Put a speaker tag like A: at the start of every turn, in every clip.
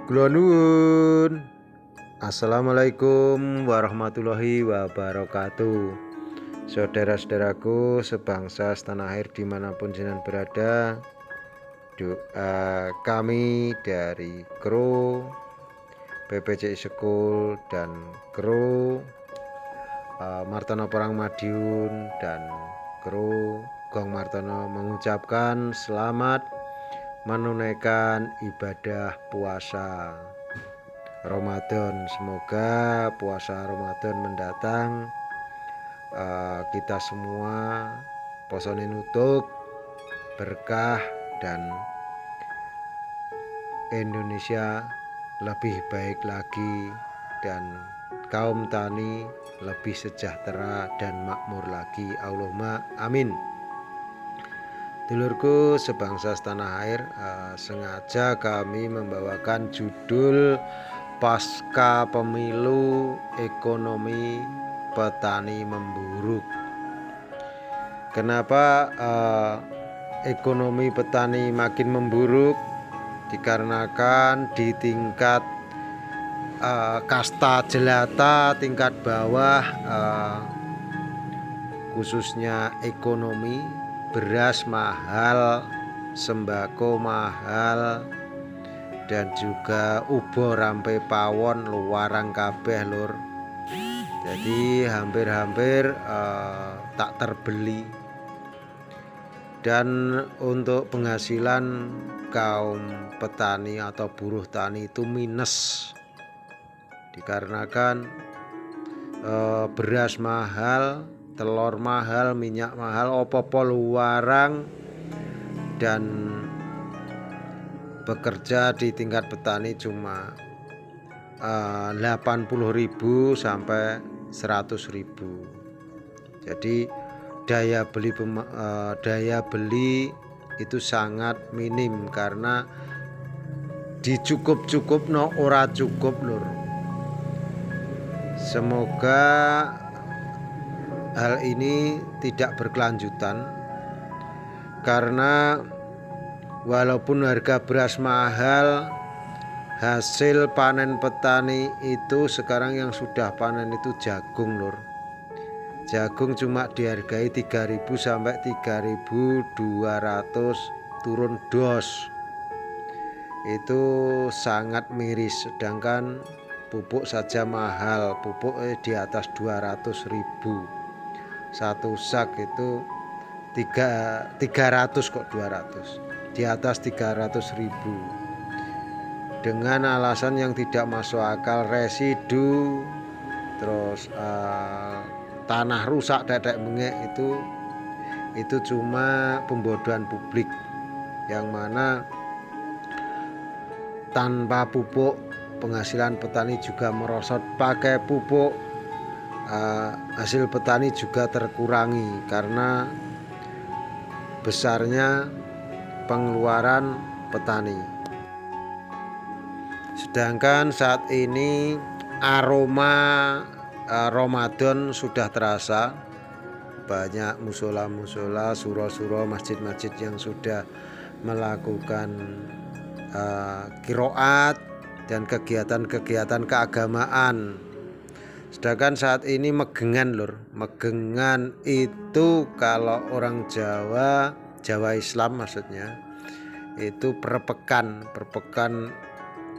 A: Kula nuwun. Assalamualaikum warahmatullahi wabarakatuh. Saudara-saudaraku sebangsa setanah air dimanapun jenengan berada, doa kami dari kru PPCI Sekul dan kru Martono Perang Madiun dan kru Gong Martono mengucapkan selamat menunaikan ibadah puasa Ramadan. Semoga puasa Ramadan mendatang kita semua posone nutuk berkah dan Indonesia lebih baik lagi dan kaum tani lebih sejahtera dan makmur lagi. Allahumma amin. Dulurku sebangsa setanah air, sengaja kami membawakan judul Pasca Pemilu Ekonomi Petani Memburuk. Kenapa ekonomi petani makin memburuk? Dikarenakan di tingkat kasta jelata, tingkat bawah, khususnya ekonomi, beras mahal, sembako mahal, dan juga ubo rampe pawon luarang kabeh lur. Jadi hampir-hampir tak terbeli. Dan untuk penghasilan kaum petani atau buruh tani itu minus. Dikarenakan beras mahal, telur mahal, minyak mahal, opo-opo luarang, dan bekerja di tingkat petani cuma 80.000 sampai 100.000. Jadi daya beli itu sangat minim karena dicukup no ora cukup lur. Semoga hal ini tidak berkelanjutan karena walaupun harga beras mahal, hasil panen petani itu sekarang yang sudah panen itu jagung lur. Jagung cuma dihargai 3.000 sampai 3.200 turun dos. Itu sangat miris, sedangkan pupuk saja mahal, pupuk di atas 200.000. Satu sak itu 300 kok 200, di atas 300.000. Dengan alasan yang tidak masuk akal, residu, terus tanah rusak tetek mengek, itu cuma pembodohan publik, yang mana tanpa pupuk penghasilan petani juga merosot. Pakai pupuk hasil petani juga terkurangi karena besarnya pengeluaran petani. Sedangkan saat ini aroma Ramadan sudah terasa. Banyak musola-musola, suro-suro, masjid-masjid yang sudah melakukan qiraat dan kegiatan-kegiatan keagamaan. Sedangkan saat ini megengan lur. Megengan itu kalau orang Jawa Islam maksudnya, itu perpekan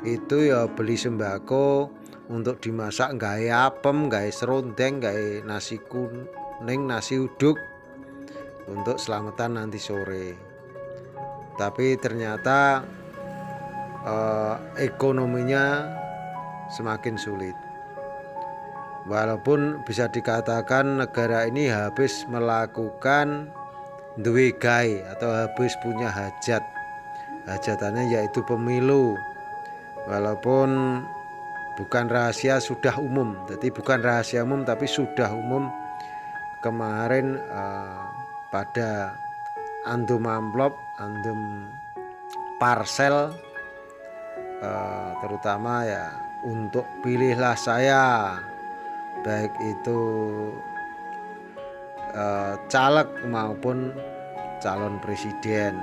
A: itu ya beli sembako untuk dimasak, gawe apem, gawe serundeng, gawe nasi kuning, nasi uduk untuk selamatan nanti sore. Tapi ternyata ekonominya semakin sulit. Walaupun bisa dikatakan negara ini habis melakukan duwe gawe atau habis punya hajatannya yaitu pemilu. Walaupun bukan rahasia, sudah umum. Jadi bukan rahasia umum tapi sudah umum. Kemarin pada andum amplop, andum parsel, terutama ya untuk pilihlah saya, baik itu caleg maupun calon presiden.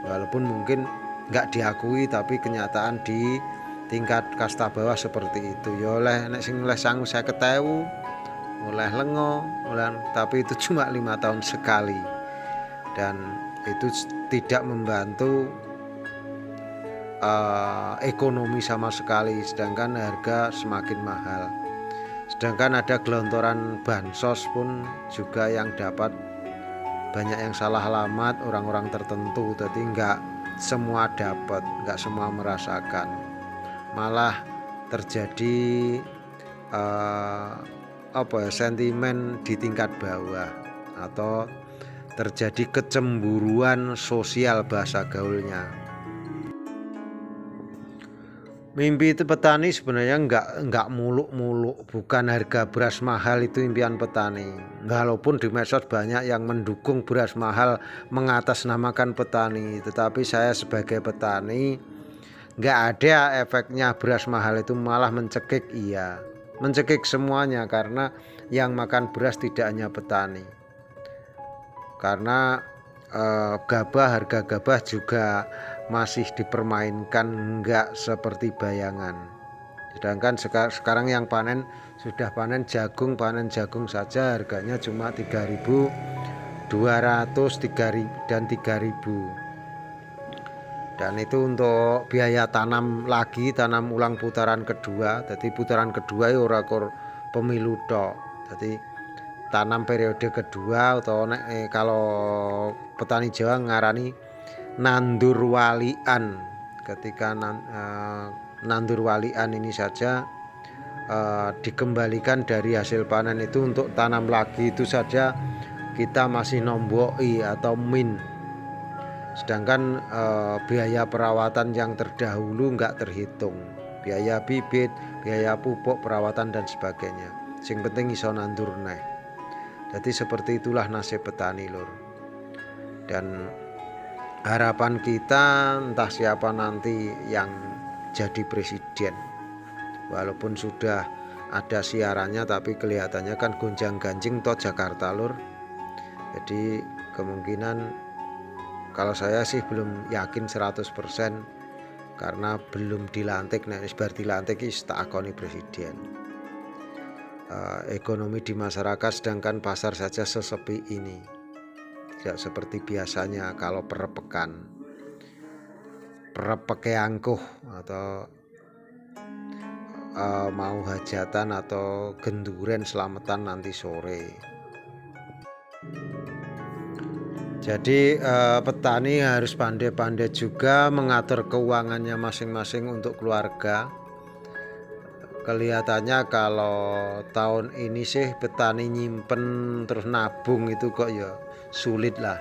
A: Walaupun mungkin nggak diakui, tapi kenyataan di tingkat kasta bawah seperti itu. Ya oleh nek sing oleh 50.000 oleh lengo, tapi itu cuma 5 tahun sekali dan itu tidak membantu ekonomi sama sekali, sedangkan harga semakin mahal. Sedangkan ada gelontoran bansos pun juga yang dapat banyak yang salah alamat, orang-orang tertentu, jadi nggak semua dapat, nggak semua merasakan, malah terjadi sentimen di tingkat bawah atau terjadi kecemburuan sosial bahasa gaulnya. Mimpi itu petani sebenarnya nggak muluk-muluk, bukan harga beras mahal itu impian petani. Walaupun di medsos banyak yang mendukung beras mahal mengatasnamakan petani, tetapi saya sebagai petani nggak ada efeknya beras mahal itu, malah mencekik, mencekik semuanya, karena yang makan beras tidak hanya petani. Karena harga gabah juga masih dipermainkan, enggak seperti bayangan. Sedangkan sekarang yang sudah panen jagung saja harganya cuma 3.200 dan 3.000. Dan itu untuk biaya tanam ulang putaran kedua. Jadi putaran kedua itu ora pemilu tok. Jadi tanam periode kedua, atau kalau petani Jawa ngarani nandur walian. Ketika nandur walian ini saja dikembalikan dari hasil panen itu untuk tanam lagi, itu saja kita masih nomboi atau min. Sedangkan biaya perawatan yang terdahulu nggak terhitung, biaya bibit, biaya pupuk, perawatan dan sebagainya. Sing penting iso nandur neh. Jadi seperti itulah nasib petani, lur. Dan harapan kita entah siapa nanti yang jadi presiden, walaupun sudah ada siarannya, tapi kelihatannya kan gonjang-ganjing toh Jakarta, lur. Jadi kemungkinan, kalau saya sih belum yakin 100%, karena belum dilantik. Nek bar dilantik is tak akoni presiden. Ekonomi di masyarakat sedangkan pasar saja sesepi ini, tidak seperti biasanya kalau perpekan, angkuh atau mau hajatan atau genduren selamatan nanti sore. Jadi petani harus pandai-pandai juga mengatur keuangannya masing-masing untuk keluarga. Kelihatannya kalau tahun ini sih petani nyimpen terus nabung itu kok ya sulit lah.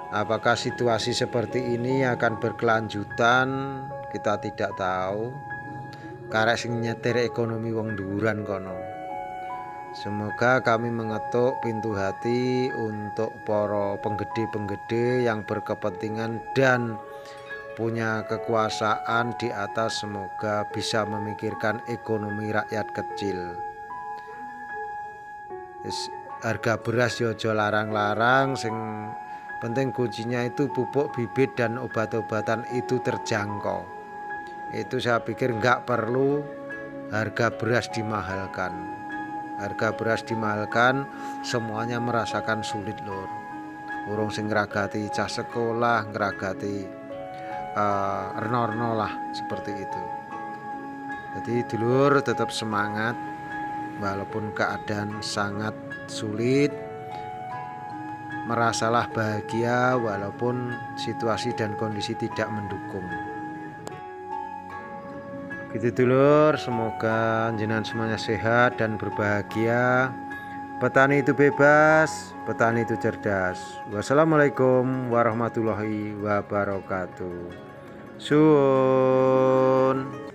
A: Apakah situasi seperti ini akan berkelanjutan, kita tidak tahu. Karek sing nyetir ekonomi wong dhuwuran kono. Semoga kami mengetuk pintu hati untuk para penggede-penggede yang berkepentingan dan punya kekuasaan di atas, semoga bisa memikirkan ekonomi rakyat kecil. Harga beras yo aja larang-larang, sing penting kuncinya itu pupuk, bibit dan obat-obatan itu terjangkau. Itu saya pikir nggak perlu harga beras dimahalkan. Harga beras dimahalkan, semuanya merasakan sulit, lur. Urung sing ngragati cah sekolah, ngragati reno-reno lah, seperti itu. Jadi dulur tetap semangat walaupun keadaan sangat sulit, merasalah bahagia walaupun situasi dan kondisi tidak mendukung. Gitu dulur, semoga jenengan semuanya sehat dan berbahagia. Petani itu bebas, petani itu cerdas. Wassalamualaikum warahmatullahi wabarakatuh. Sun.